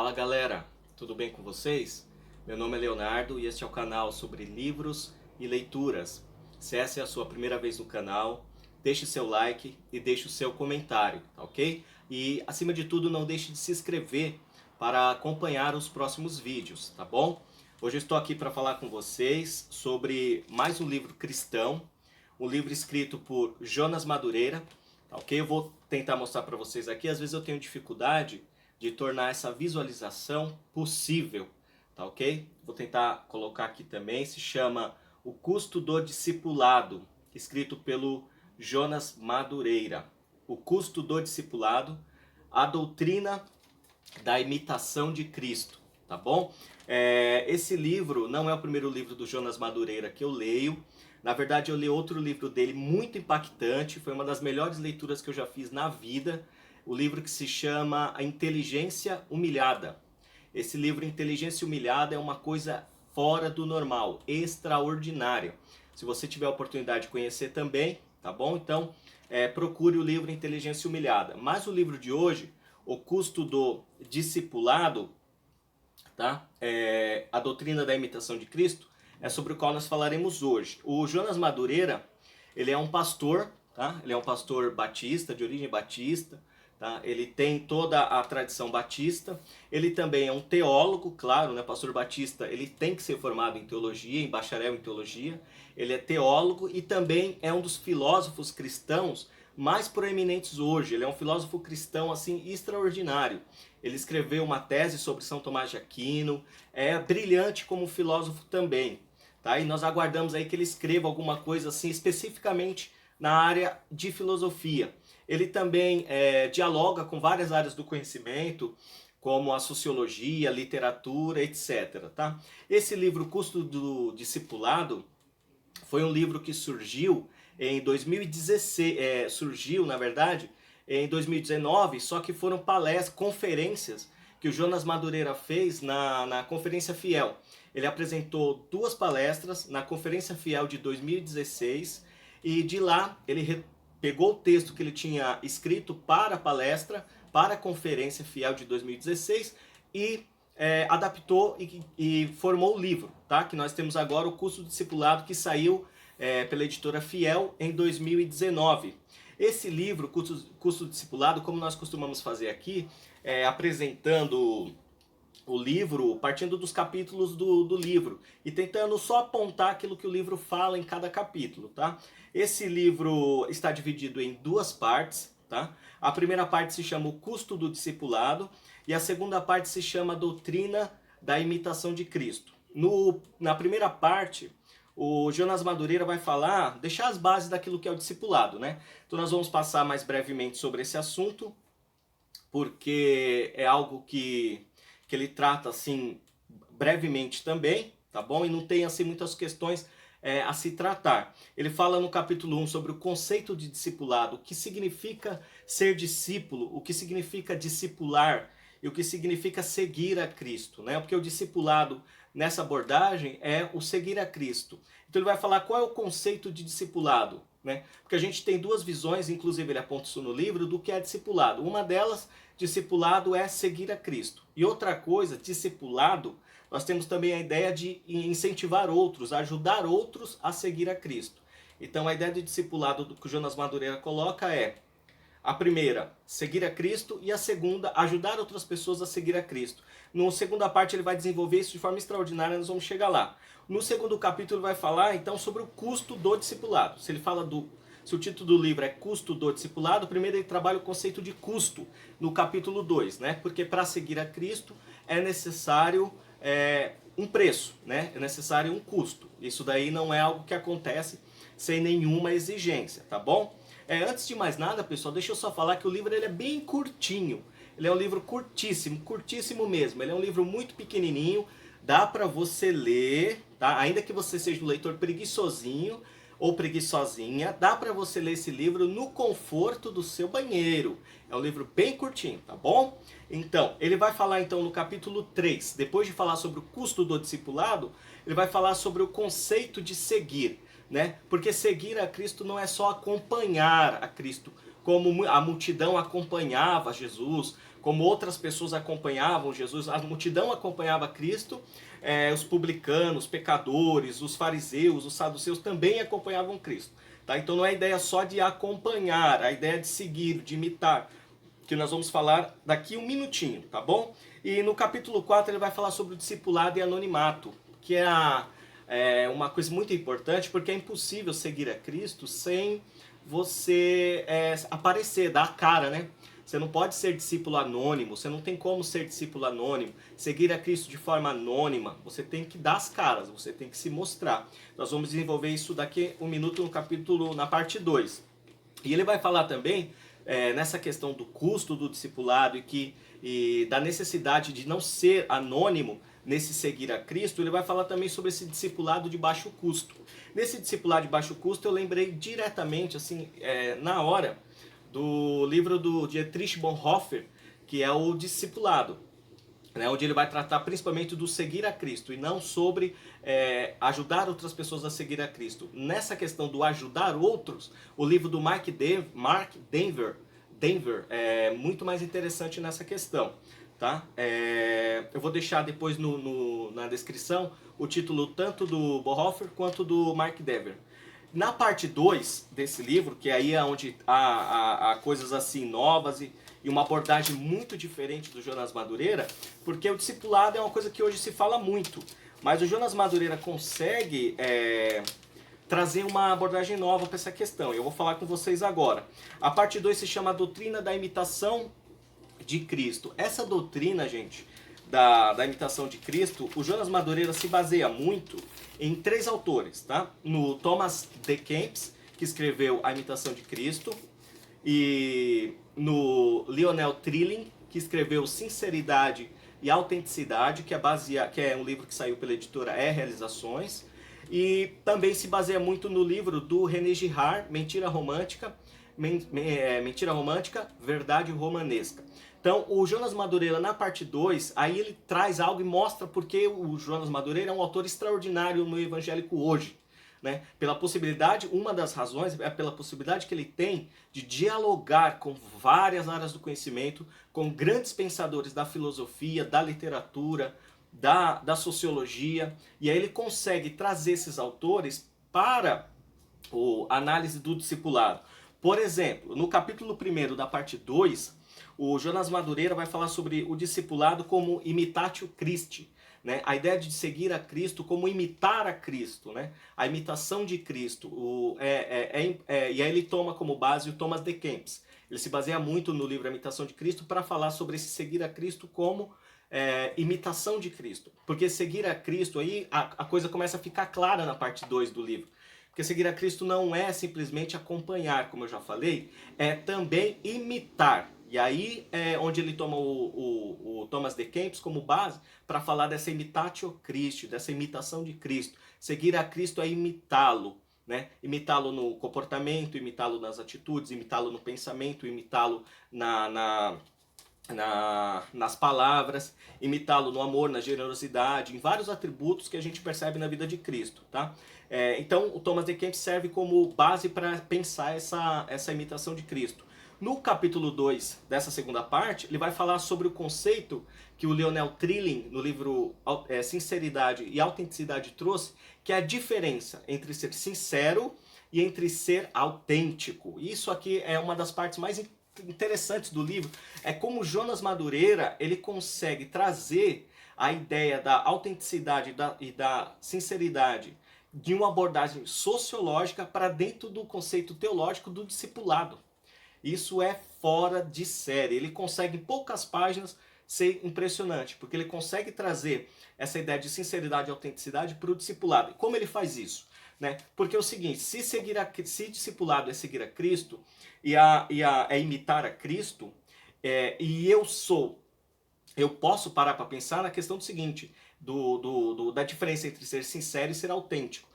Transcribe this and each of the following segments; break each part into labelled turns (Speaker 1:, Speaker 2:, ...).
Speaker 1: Fala galera, tudo bem com vocês? Meu nome é Leonardo e este é o canal sobre livros e leituras. Se essa é a sua primeira vez no canal, deixe seu like e deixe o seu comentário, tá ok? E acima de tudo não deixe de se inscrever para acompanhar os próximos vídeos, tá bom? Hoje eu estou aqui para falar com vocês sobre mais um livro cristão, um livro escrito por Jonas Madureira, tá ok? Eu vou tentar mostrar para vocês aqui, às vezes eu tenho dificuldade de tornar essa visualização possível, tá ok? Vou tentar colocar aqui também, se chama O Custo do Discipulado, escrito pelo Jonas Madureira. O Custo do Discipulado, a doutrina da imitação de Cristo, tá bom? Esse livro não é o primeiro livro do Jonas Madureira que eu leio. Na verdade, eu li outro livro dele muito impactante, foi uma das melhores leituras que eu já fiz na vida. O livro que se chama A Inteligência Humilhada. Esse livro, Inteligência Humilhada, é uma coisa fora do normal, extraordinária. Se você tiver a oportunidade de conhecer também, tá bom? Então, procure o livro Inteligência Humilhada. Mas o livro de hoje, O Custo do Discipulado, tá? A doutrina da imitação de Cristo, é sobre o qual nós falaremos hoje. O Jonas Madureira, ele é um pastor, tá? Ele é um pastor batista, de origem batista, tá? Ele tem toda a tradição batista. Ele também é um teólogo, claro, né? Pastor batista, ele tem que ser formado em teologia, em bacharel em teologia. Ele é teólogo e também é um dos filósofos cristãos mais proeminentes hoje. Ele é um filósofo cristão assim extraordinário. Ele escreveu uma tese sobre São Tomás de Aquino, é brilhante como filósofo também, tá? E nós aguardamos aí que ele escreva alguma coisa assim especificamente na área de filosofia. Ele também dialoga com várias áreas do conhecimento, como a sociologia, literatura, etc. Tá? Esse livro, Custo do Discipulado, foi um livro que surgiu em 2016, surgiu, na verdade, em 2019, só que foram palestras, conferências que o Jonas Madureira fez na Conferência Fiel. Ele apresentou 2 palestras na Conferência Fiel de 2016 e de lá ele pegou o texto que ele tinha escrito para a palestra, para a Conferência Fiel de 2016 e adaptou e formou o livro, tá? Que nós temos agora, O Custo do Discipulado, que saiu pela editora Fiel em 2019. Esse livro, Custo do Discipulado, como nós costumamos fazer aqui, apresentando o livro, partindo dos capítulos do livro e tentando só apontar aquilo que o livro fala em cada capítulo, tá? Esse livro está dividido em 2 partes, tá? A primeira parte se chama O Custo do Discipulado e a segunda parte se chama A Doutrina da Imitação de Cristo. Na primeira parte, o Jonas Madureira vai falar, deixar as bases daquilo que é o discipulado, né? Então nós vamos passar mais brevemente sobre esse assunto, porque é algo que ele trata assim brevemente também, tá bom? E não tem assim muitas questões a se tratar. Ele fala no capítulo 1 sobre o conceito de discipulado, o que significa ser discípulo, o que significa discipular e o que significa seguir a Cristo, né? Porque o discipulado nessa abordagem é o seguir a Cristo. Então ele vai falar qual é o conceito de discipulado, né? Porque a gente tem 2 visões, inclusive ele aponta isso no livro, do que é discipulado. Uma delas, discipulado é seguir a Cristo. E outra coisa, discipulado, nós temos também a ideia de incentivar outros, ajudar outros a seguir a Cristo. Então a ideia de discipulado que o Jonas Madureira coloca é: a primeira, seguir a Cristo, e a segunda, ajudar outras pessoas a seguir a Cristo. Na segunda parte ele vai desenvolver isso de forma extraordinária, nós vamos chegar lá. No segundo capítulo ele vai falar então sobre o custo do discipulado. Se o título do livro é Custo do Discipulado, primeiro ele trabalha o conceito de custo no capítulo 2, né? Porque para seguir a Cristo é necessário um preço, né? É necessário um custo. Isso daí não é algo que acontece sem nenhuma exigência, tá bom? Antes de mais nada, pessoal, deixa eu só falar que o livro ele é bem curtinho. Ele é um livro curtíssimo, curtíssimo mesmo. Ele é um livro muito pequenininho, dá para você ler, tá? Ainda que você seja um leitor preguiçosinho ou preguiçosinha, dá para você ler esse livro no conforto do seu banheiro. É um livro bem curtinho, tá bom? Então, ele vai falar então no capítulo 3, depois de falar sobre o custo do discipulado, ele vai falar sobre o conceito de seguir, né? Porque seguir a Cristo não é só acompanhar a Cristo, como a multidão acompanhava Jesus, como outras pessoas acompanhavam Jesus, a multidão acompanhava Cristo, os publicanos, pecadores, os fariseus, os saduceus também acompanhavam Cristo. Tá? Então não é a ideia só de acompanhar, a ideia de seguir, de imitar, que nós vamos falar daqui um minutinho, tá bom? E no capítulo 4 ele vai falar sobre o discipulado e anonimato, que é uma coisa muito importante, porque é impossível seguir a Cristo sem você aparecer, dar a cara, né? Você não pode ser discípulo anônimo, você não tem como ser discípulo anônimo, seguir a Cristo de forma anônima, você tem que dar as caras, você tem que se mostrar. Nós vamos desenvolver isso daqui um minuto no capítulo, na parte 2. E ele vai falar também nessa questão do custo do discipulado e da necessidade de não ser anônimo nesse seguir a Cristo. Ele vai falar também sobre esse discipulado de baixo custo. Nesse discipulado de baixo custo eu lembrei diretamente, assim, na hora, do livro do Dietrich Bonhoeffer, que é o Discipulado, né, onde ele vai tratar principalmente do seguir a Cristo e não sobre ajudar outras pessoas a seguir a Cristo. Nessa questão do ajudar outros, o livro do Mark Dever é muito mais interessante nessa questão. Tá? Eu vou deixar depois na descrição o título tanto do Bonhoeffer quanto do Mark Dever. Na parte 2 desse livro, que aí é onde há coisas assim novas e uma abordagem muito diferente do Jonas Madureira, porque o discipulado é uma coisa que hoje se fala muito, mas o Jonas Madureira consegue trazer uma abordagem nova para essa questão. Eu vou falar com vocês agora. A parte 2 se chama a doutrina da imitação de Cristo. Essa doutrina, gente, da imitação de Cristo, o Jonas Madureira se baseia muito em 3 autores, tá? No Thomas de Kempis, que escreveu A Imitação de Cristo, e no Lionel Trilling, que escreveu Sinceridade e Autenticidade, que é um livro que saiu pela editora Realizações, e também se baseia muito no livro do René Girard, Mentira Romântica, Verdade Romanesca. Então, o Jonas Madureira, na parte 2, aí ele traz algo e mostra porque o Jonas Madureira é um autor extraordinário no evangélico hoje. Né? Pela possibilidade, uma das razões é pela possibilidade que ele tem de dialogar com várias áreas do conhecimento, com grandes pensadores da filosofia, da literatura, da sociologia, e aí ele consegue trazer esses autores para a análise do discipulado. Por exemplo, no capítulo 1 da parte 2, o Jonas Madureira vai falar sobre o discipulado como imitatio Christi, né? A ideia de seguir a Cristo como imitar a Cristo, né? A imitação de Cristo. E aí ele toma como base o Thomas de Kempis. Ele se baseia muito no livro A Imitação de Cristo para falar sobre esse seguir a Cristo como imitação de Cristo. Porque seguir a Cristo, aí a coisa começa a ficar clara na parte 2 do livro. Porque seguir a Cristo não é simplesmente acompanhar, como eu já falei, é também imitar. E aí é onde ele toma o Thomas de Kempis como base para falar dessa imitatio Christi, dessa imitação de Cristo. Seguir a Cristo é imitá-lo, né? Imitá-lo no comportamento, imitá-lo nas atitudes, imitá-lo no pensamento, imitá-lo nas palavras, imitá-lo no amor, na generosidade, em vários atributos que a gente percebe na vida de Cristo, tá? Então o Thomas de Kempis serve como base para pensar essa imitação de Cristo. No capítulo 2 dessa segunda parte, ele vai falar sobre o conceito que o Lionel Trilling, no livro Sinceridade e Autenticidade, trouxe, que é a diferença entre ser sincero e entre ser autêntico. Isso aqui é uma das partes mais interessantes do livro, é como Jonas Madureira ele consegue trazer a ideia da autenticidade e da sinceridade de uma abordagem sociológica para dentro do conceito teológico do discipulado. Isso é fora de série. Ele consegue em poucas páginas ser impressionante, porque ele consegue trazer essa ideia de sinceridade e autenticidade para o discipulado. E como ele faz isso? Né? Porque é o seguinte, se discipulado é seguir a Cristo e é imitar a Cristo, e eu posso parar para pensar na questão do seguinte, da diferença entre ser sincero e ser autêntico.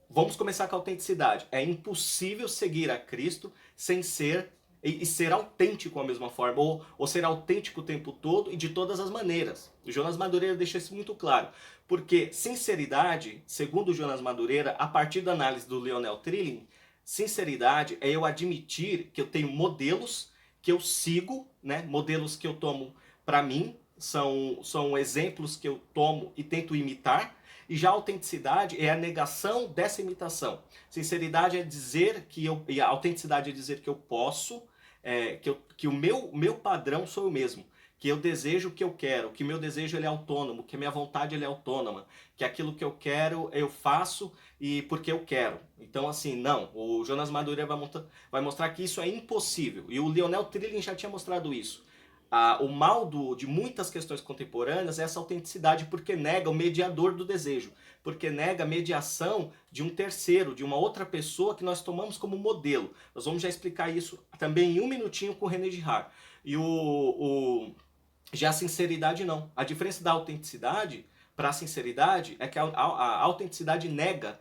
Speaker 1: Vamos começar com a autenticidade. É impossível seguir a Cristo sem ser e ser autêntico da mesma forma, ou ser autêntico o tempo todo e de todas as maneiras. O Jonas Madureira deixa isso muito claro, porque sinceridade, segundo o Jonas Madureira, a partir da análise do Lionel Trilling, sinceridade é eu admitir que eu tenho modelos que eu sigo, né? Modelos que eu tomo para mim, são exemplos que eu tomo e tento imitar. E já a autenticidade é a negação dessa imitação. Sinceridade é dizer que eu, e a autenticidade é dizer que eu posso, que o meu padrão sou eu mesmo, que eu desejo o que eu quero, que meu desejo ele é autônomo, que a minha vontade ele é autônoma, que aquilo que eu quero eu faço e porque eu quero. Então assim, não, o Jonas Madureira vai mostrar que isso é impossível. E o Lionel Trilling já tinha mostrado isso. O mal de muitas questões contemporâneas é essa autenticidade, porque nega o mediador do desejo, porque nega a mediação de um terceiro, de uma outra pessoa que nós tomamos como modelo. Nós vamos já explicar isso também em um minutinho com o René Girard. E já a sinceridade não. A diferença da autenticidade para a sinceridade é que a autenticidade nega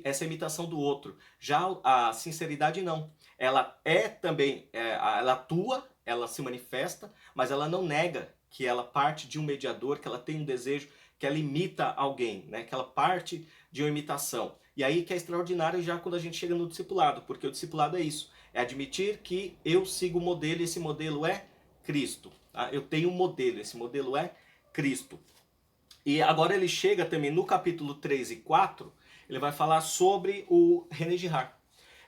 Speaker 1: essa imitação do outro. Já a sinceridade não. Ela é também, ela atua, ela se manifesta, mas ela não nega que ela parte de um mediador, que ela tem um desejo, que ela imita alguém, né? Que ela parte de uma imitação. E aí que é extraordinário já quando a gente chega no discipulado, porque o discipulado é isso, é admitir que eu sigo o modelo e esse modelo é Cristo. Tá? Eu tenho um modelo, esse modelo é Cristo. E agora ele chega também no capítulo 3 e 4, ele vai falar sobre o René Girard.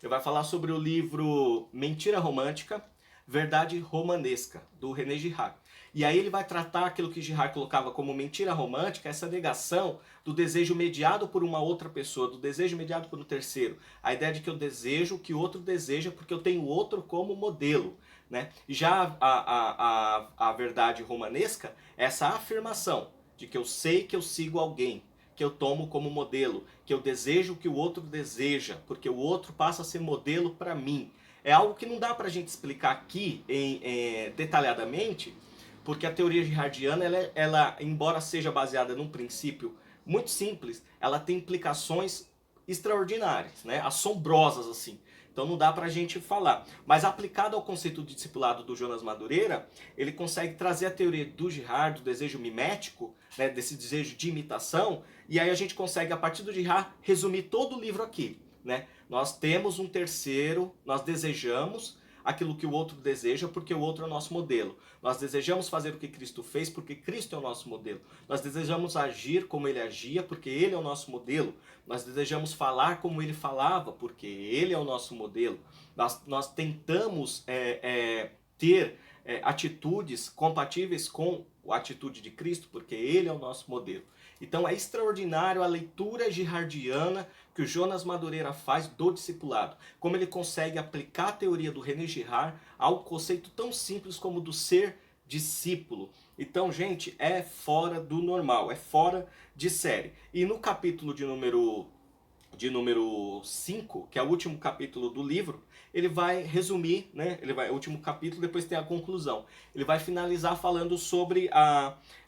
Speaker 1: Ele vai falar sobre o livro Mentira Romântica, Verdade Romanesca, do René Girard. E aí ele vai tratar aquilo que Girard colocava como mentira romântica, essa negação do desejo mediado por uma outra pessoa, do desejo mediado por um terceiro. A ideia de que eu desejo o que o outro deseja porque eu tenho outro como modelo. Né? Já a verdade romanesca é essa afirmação de que eu sei que eu sigo alguém, que eu tomo como modelo, que eu desejo o que o outro deseja, porque o outro passa a ser modelo para mim. É algo que não dá para a gente explicar aqui detalhadamente, porque a teoria girardiana, ela, embora seja baseada num princípio muito simples, ela tem implicações extraordinárias, né? Assombrosas assim. Então não dá para a gente falar. Mas aplicado ao conceito de discipulado do Jonas Madureira, ele consegue trazer a teoria do Girard, do desejo mimético, né, desse desejo de imitação, e aí a gente consegue, a partir do Girard, resumir todo o livro aqui. Né? Nós temos um terceiro, nós desejamos aquilo que o outro deseja porque o outro é o nosso modelo. Nós desejamos fazer o que Cristo fez porque Cristo é o nosso modelo. Nós desejamos agir como ele agia porque ele é o nosso modelo. Nós desejamos falar como ele falava porque ele é o nosso modelo. Nós tentamos ter atitudes compatíveis com a atitude de Cristo porque ele é o nosso modelo. Então é extraordinário a leitura girardiana que o Jonas Madureira faz do discipulado. Como ele consegue aplicar a teoria do René Girard ao conceito tão simples como do ser discípulo. Então, gente, é fora do normal, é fora de série. E no capítulo de número 5, que é o último capítulo do livro, ele vai resumir, né? O último capítulo, depois tem a conclusão. Ele vai finalizar falando sobre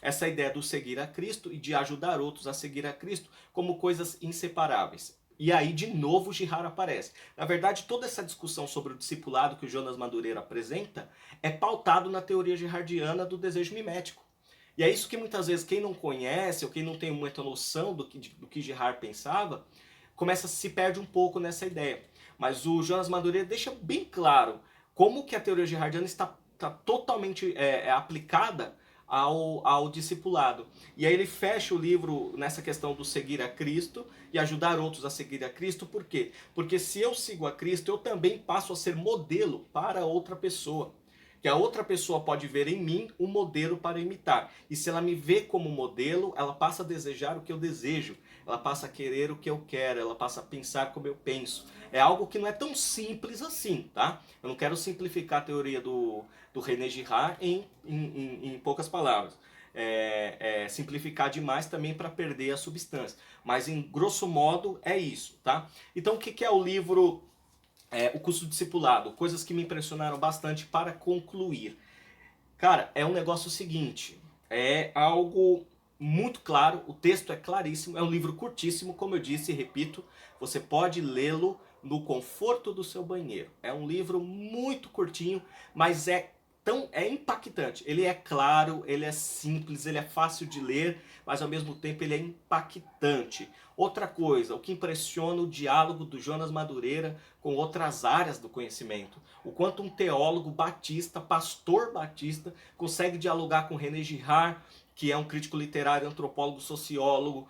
Speaker 1: essa ideia do seguir a Cristo e de ajudar outros a seguir a Cristo como coisas inseparáveis. E aí, de novo, o Girard aparece. Na verdade, toda essa discussão sobre o discipulado que o Jonas Madureira apresenta é pautado na teoria girardiana do desejo mimético. E é isso que muitas vezes quem não conhece ou quem não tem muita noção do que Girard pensava, se perde um pouco nessa ideia. Mas o Jonas Madureira deixa bem claro como que a teoria girardiana está totalmente aplicada ao discipulado. E aí ele fecha o livro nessa questão do seguir a Cristo e ajudar outros a seguir a Cristo. Por quê? Porque se eu sigo a Cristo, eu também passo a ser modelo para outra pessoa. Que a outra pessoa pode ver em mim um modelo para imitar. E se ela me vê como modelo, ela passa a desejar o que eu desejo. Ela passa a querer o que eu quero. Ela passa a pensar como eu penso. É algo que não é tão simples assim, tá? Eu não quero simplificar a teoria do René Girard em poucas palavras. Simplificar demais também para perder a substância. Mas, em grosso modo, é isso, tá? Então, o que é o livro... o curso discipulado, coisas que me impressionaram bastante para concluir. Cara, é um negócio seguinte, é algo muito claro, o texto é claríssimo, é um livro curtíssimo, como eu disse e repito, você pode lê-lo no conforto do seu banheiro. É um livro muito curtinho, mas é é impactante. Ele é claro, ele é simples, ele é fácil de ler, mas ao mesmo tempo ele é impactante. Outra coisa, o que impressiona o diálogo do Jonas Madureira com outras áreas do conhecimento. O quanto um teólogo batista, pastor batista, consegue dialogar com René Girard, que é um crítico literário, antropólogo, sociólogo,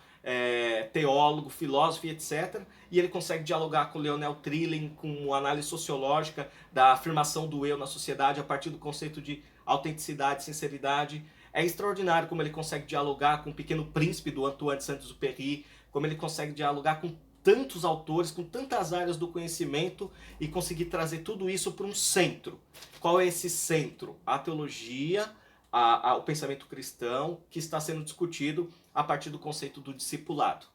Speaker 1: teólogo, filósofo, etc. E ele consegue dialogar com Lionel Trilling, com análise sociológica da afirmação do eu na sociedade a partir do conceito de autenticidade, sinceridade. É extraordinário como ele consegue dialogar com o Pequeno Príncipe do Antoine de Saint-Exupéry, como ele consegue dialogar com tantos autores, com tantas áreas do conhecimento e conseguir trazer tudo isso para um centro. Qual é esse centro? A teologia, o pensamento cristão que está sendo discutido a partir do conceito do discipulado.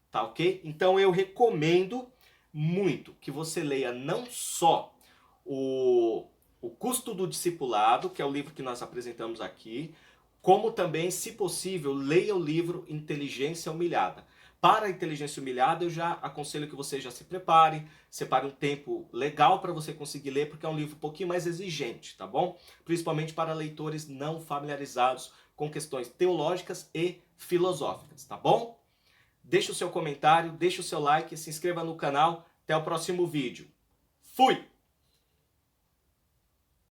Speaker 1: Tá ok? Então eu recomendo muito que você leia não só o Custo do Discipulado, que é o livro que nós apresentamos aqui, como também, se possível, leia o livro Inteligência Humilhada. Para a inteligência humilhada, eu já aconselho que você já se prepare, separe um tempo legal para você conseguir ler, porque é um livro um pouquinho mais exigente, tá bom? Principalmente para leitores não familiarizados com questões teológicas e filosóficas, tá bom? Deixe o seu comentário, deixe o seu like, se inscreva no canal. Até o próximo vídeo. Fui!